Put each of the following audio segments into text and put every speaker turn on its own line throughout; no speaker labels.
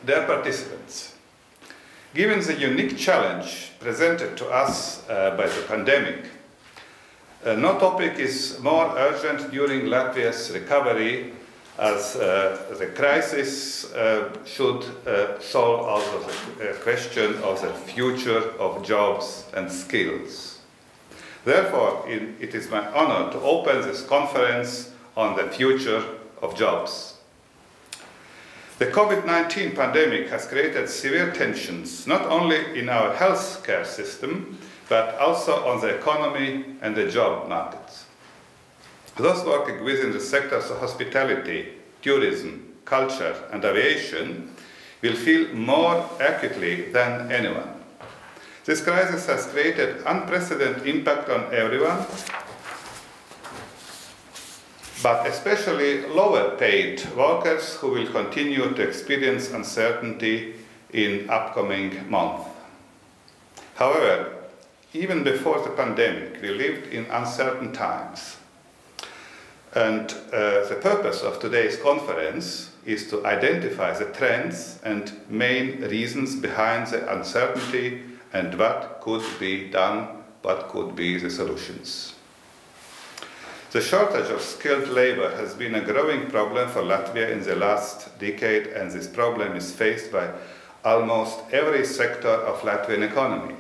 Dear participants, given the unique challenge presented to us by the pandemic, no topic is more urgent during Latvia's recovery as the crisis should solve also the question of the future of jobs and skills. Therefore, it is my honor to open this conference on the future of jobs. The COVID-19 pandemic has created severe tensions, not only in our healthcare system, but also on the economy and the job markets. Those working within the sectors of hospitality, tourism, culture, and aviation will feel more acutely than anyone. This crisis has created unprecedented impact on everyone, but especially lower paid workers who will continue to experience uncertainty in upcoming months. However, even before the pandemic, we lived in uncertain times. And the purpose of today's conference is to identify the trends and main reasons behind the uncertainty and what could be done, what could be the solutions. The shortage of skilled labor has been a growing problem for Latvia in the last decade, and this problem is faced by almost every sector of Latvian economy.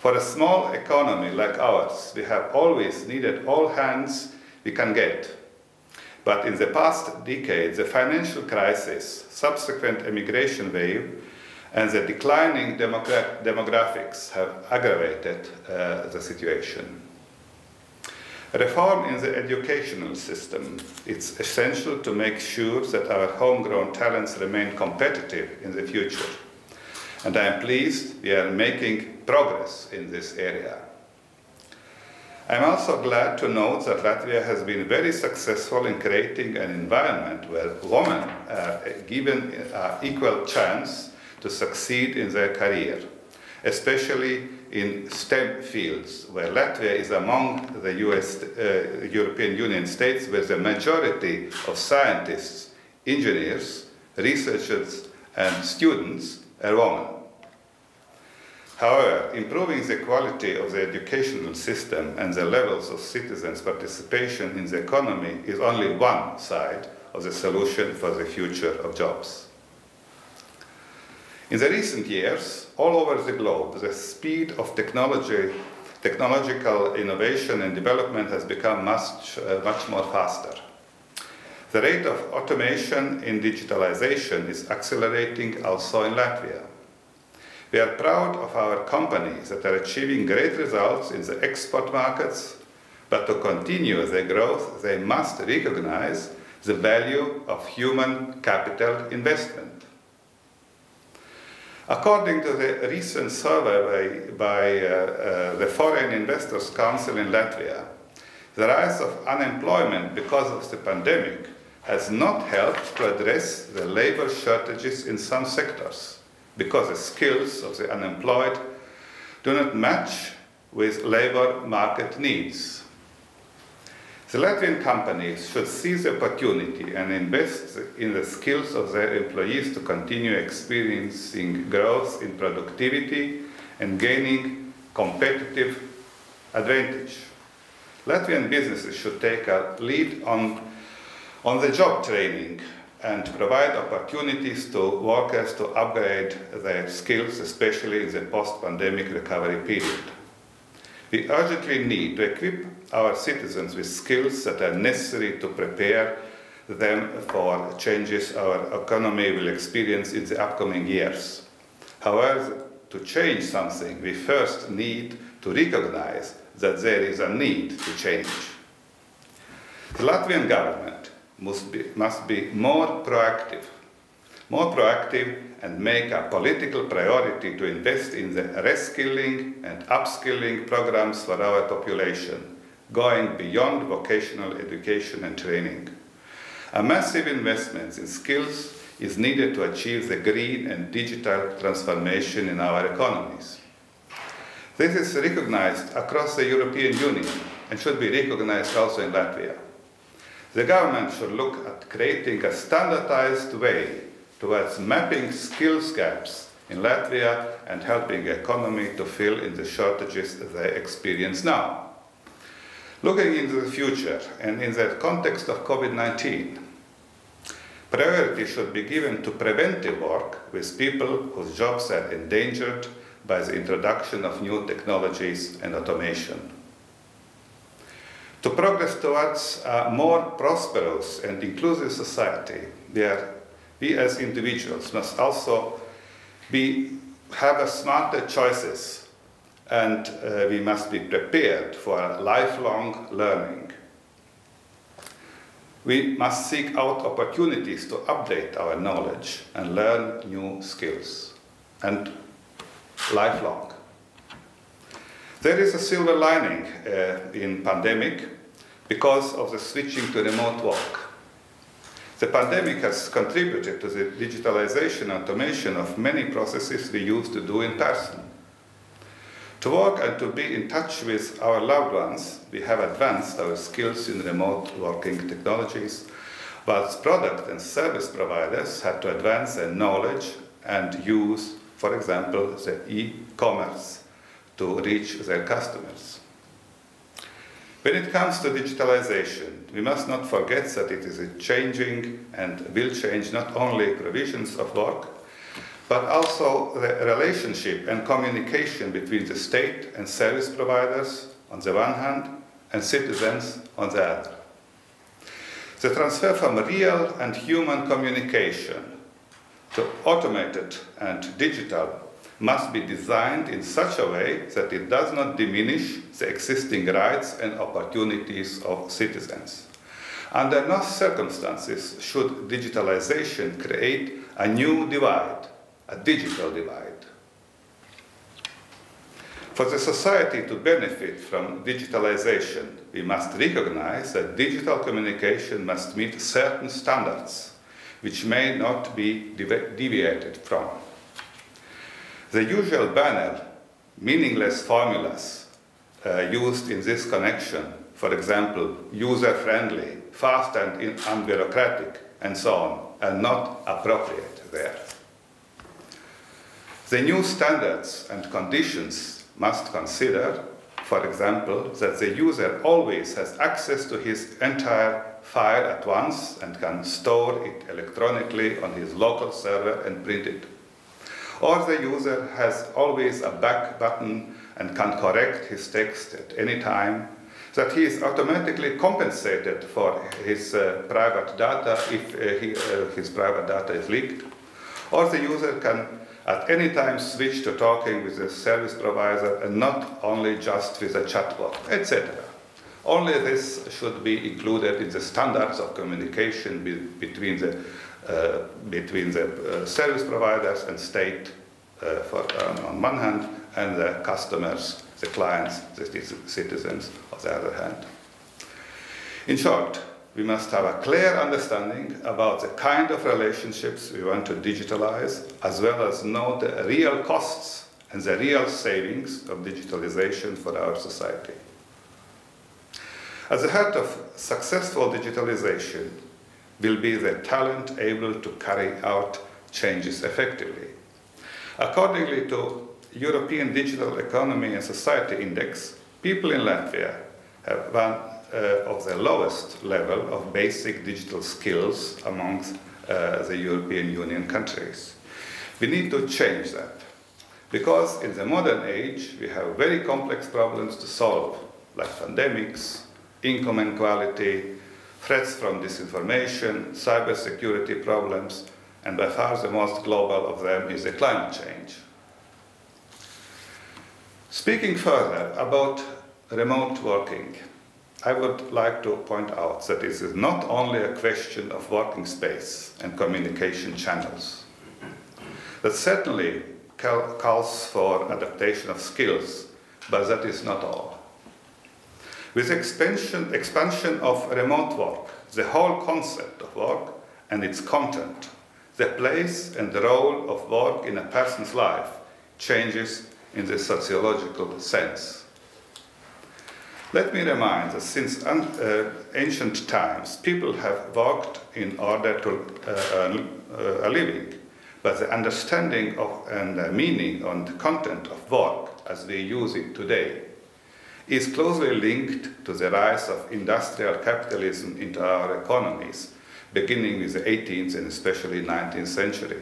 For a small economy like ours, we have always needed all hands we can get. But in the past decade, the financial crisis, subsequent immigration wave, and the declining demographics have aggravated the situation. Reform in the educational system is essential to make sure that our homegrown talents remain competitive in the future. And I am pleased we are making progress in this area. I am also glad to note that Latvia has been very successful in creating an environment where women are given an equal chance to succeed in their career, especially in STEM fields, where Latvia is among the European Union states where the majority of scientists, engineers, researchers, and students are women. However, improving the quality of the educational system and the levels of citizens' participation in the economy is only one side of the solution for the future of jobs. In the recent years, all over the globe, the speed of technological innovation and development has become much more faster. The rate of automation in digitalization is accelerating also in Latvia. We are proud of our companies that are achieving great results in the export markets, but to continue their growth, they must recognize the value of human capital investment. According to the recent survey by the Foreign Investors Council in Latvia, the rise of unemployment because of the pandemic has not helped to address the labor shortages in some sectors, because the skills of the unemployed do not match with labor market needs. The Latvian companies should seize the opportunity and invest in the skills of their employees to continue experiencing growth in productivity and gaining competitive advantage. Latvian businesses should take a lead on the job training and provide opportunities to workers to upgrade their skills, especially in the post-pandemic recovery period. We urgently need to equip our citizens with skills that are necessary to prepare them for changes our economy will experience in the upcoming years. However, to change something, we first need to recognize that there is a need to change. The Latvian government must be more proactive and make a political priority to invest in the reskilling and upskilling programs for our population, going beyond vocational education and training. A massive investment in skills is needed to achieve the green and digital transformation in our economies. This is recognized across the European Union and should be recognized also in Latvia. The government should look at creating a standardized way towards mapping skills gaps in Latvia and helping the economy to fill in the shortages they experience now. Looking into the future and in the context of COVID-19, priority should be given to preventive work with people whose jobs are endangered by the introduction of new technologies and automation. To progress towards a more prosperous and inclusive society, we as individuals must also have smarter choices, and we must be prepared for lifelong learning. We must seek out opportunities to update our knowledge and learn new skills, and lifelong. There is a silver lining in pandemic because of the switching to remote work. The pandemic has contributed to the digitalization and automation of many processes we used to do in person. To work and to be in touch with our loved ones, we have advanced our skills in remote working technologies, whilst product and service providers had to advance their knowledge and use, for example, the e-commerce to reach their customers. When it comes to digitalization, we must not forget that it is changing and will change not only provisions of work, but also the relationship and communication between the state and service providers on the one hand and citizens on the other. The transfer from real and human communication to automated and digital must be designed in such a way that it does not diminish the existing rights and opportunities of citizens. Under no circumstances should digitalization create a new divide, a digital divide. For the society to benefit from digitalization, we must recognize that digital communication must meet certain standards, which may not be deviated from. The usual banal, meaningless formulas used in this connection, for example, user-friendly, fast and unbureaucratic, and so on, are not appropriate there. The new standards and conditions must consider, for example, that the user always has access to his entire file at once and can store it electronically on his local server and print it. Or the user has always a back button and can correct his text at any time, that he is automatically compensated for his private data if his private data is leaked, or the user can at any time switch to talking with the service provider and not only just with a chatbot, etc. Only this should be included in the standards of communication between the service providers and state on one hand, and the customers, the clients, the citizens on the other hand. In short, we must have a clear understanding about the kind of relationships we want to digitalize, as well as know the real costs and the real savings of digitalization for our society. At the heart of successful digitalization will be the talent able to carry out changes effectively. Accordingly to European Digital Economy and Society Index, people in Latvia have one of the lowest level of basic digital skills amongst the European Union countries. We need to change that, because in the modern age we have very complex problems to solve, like pandemics, income inequality, threats from disinformation, cybersecurity problems, and by far the most global of them is the climate change. Speaking further about remote working, I would like to point out that this is not only a question of working space and communication channels. That certainly calls for adaptation of skills, but that is not all. With expansion of remote work, the whole concept of work and its content, the place and the role of work in a person's life changes in the sociological sense. Let me remind that since ancient times, people have worked in order to earn a living, but the understanding of and the meaning and the content of work as we use it today is closely linked to the rise of industrial capitalism into our economies, beginning with the 18th and especially 19th century.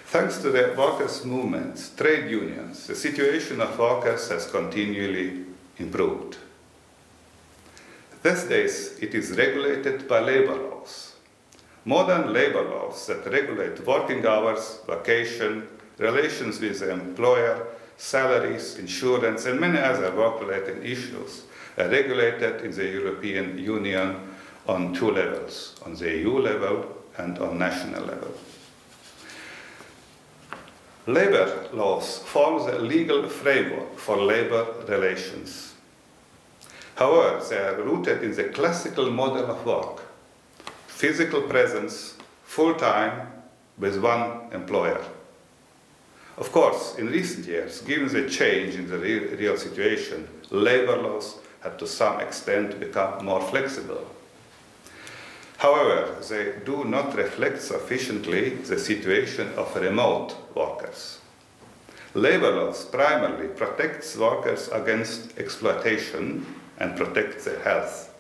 Thanks to the workers' movements, trade unions, the situation of workers has continually improved. These days, it is regulated by labor laws. Modern labor laws that regulate working hours, vacation, relations with the employer, salaries, insurance, and many other work-related issues are regulated in the European Union on two levels, on the EU level and on national level. Labor laws form the legal framework for labor relations. However, they are rooted in the classical model of work, physical presence, full-time, with one employer. Of course, in recent years, given the change in the real situation, labor laws have to some extent become more flexible. However, they do not reflect sufficiently the situation of remote workers. Labor laws primarily protect workers against exploitation and protect their health.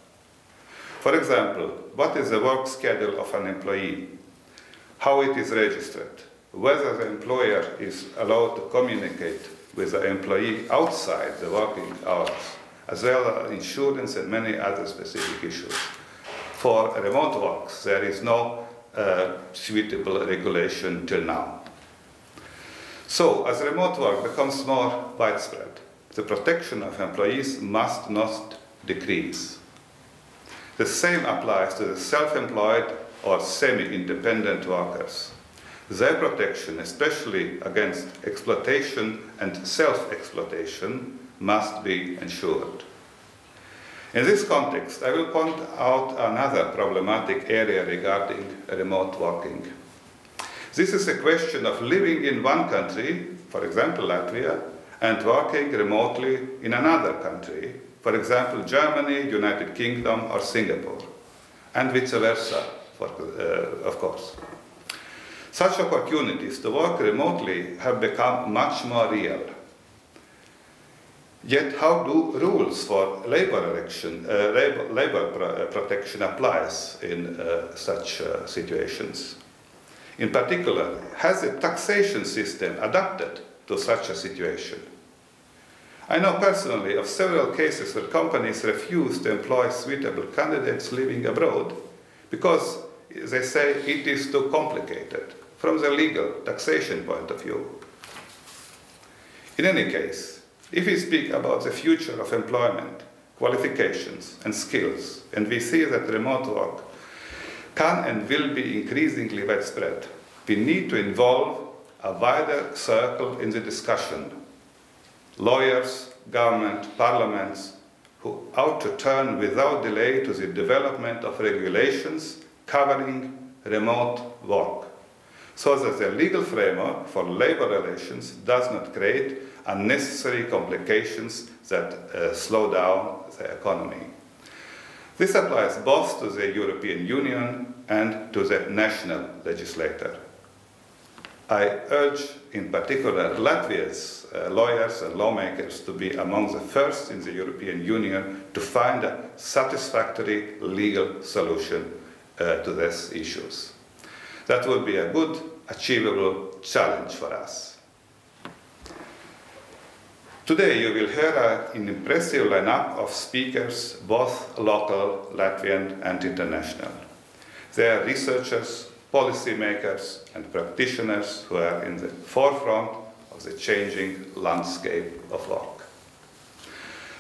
For example, what is the work schedule of an employee, how it is registered, whether the employer is allowed to communicate with the employee outside the working hours, as well as insurance and many other specific issues. For remote works, there is no suitable regulation till now. So, as remote work becomes more widespread, the protection of employees must not decrease. The same applies to the self-employed or semi-independent workers. Their protection, especially against exploitation and self-exploitation, must be ensured. In this context, I will point out another problematic area regarding remote working. This is a question of living in one country, for example Latvia, and working remotely in another country, for example Germany, United Kingdom, or Singapore, and vice versa, of course. Such opportunities to work remotely have become much more real. Yet how do rules for labor protection applies in such situations? In particular, has the taxation system adapted to such a situation? I know personally of several cases where companies refuse to employ suitable candidates living abroad because they say it is too complicated from the legal taxation point of view. In any case, if we speak about the future of employment, qualifications, and skills, and we see that remote work can and will be increasingly widespread, we need to involve a wider circle in the discussion. Lawyers, government, parliaments, who ought to turn without delay to the development of regulations covering remote work, so that the legal framework for labor relations does not create unnecessary complications that slow down the economy. This applies both to the European Union and to the national legislator. I urge in particular Latvia's lawyers and lawmakers to be among the first in the European Union to find a satisfactory legal solution to these issues. That would be a good, achievable challenge for us. Today you will hear an impressive lineup of speakers, both local, Latvian and international. They are researchers, policymakers and practitioners who are in the forefront of the changing landscape of work.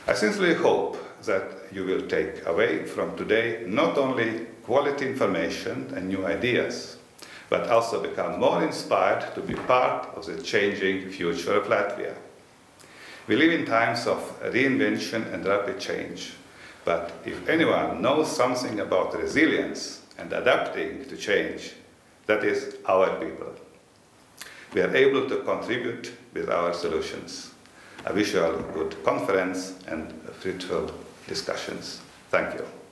I sincerely hope that you will take away from today not only quality information and new ideas, but also become more inspired to be part of the changing future of Latvia. We live in times of reinvention and rapid change, but if anyone knows something about resilience and adapting to change, that is our people. We are able to contribute with our solutions. I wish you all a good conference and fruitful discussions. Thank you.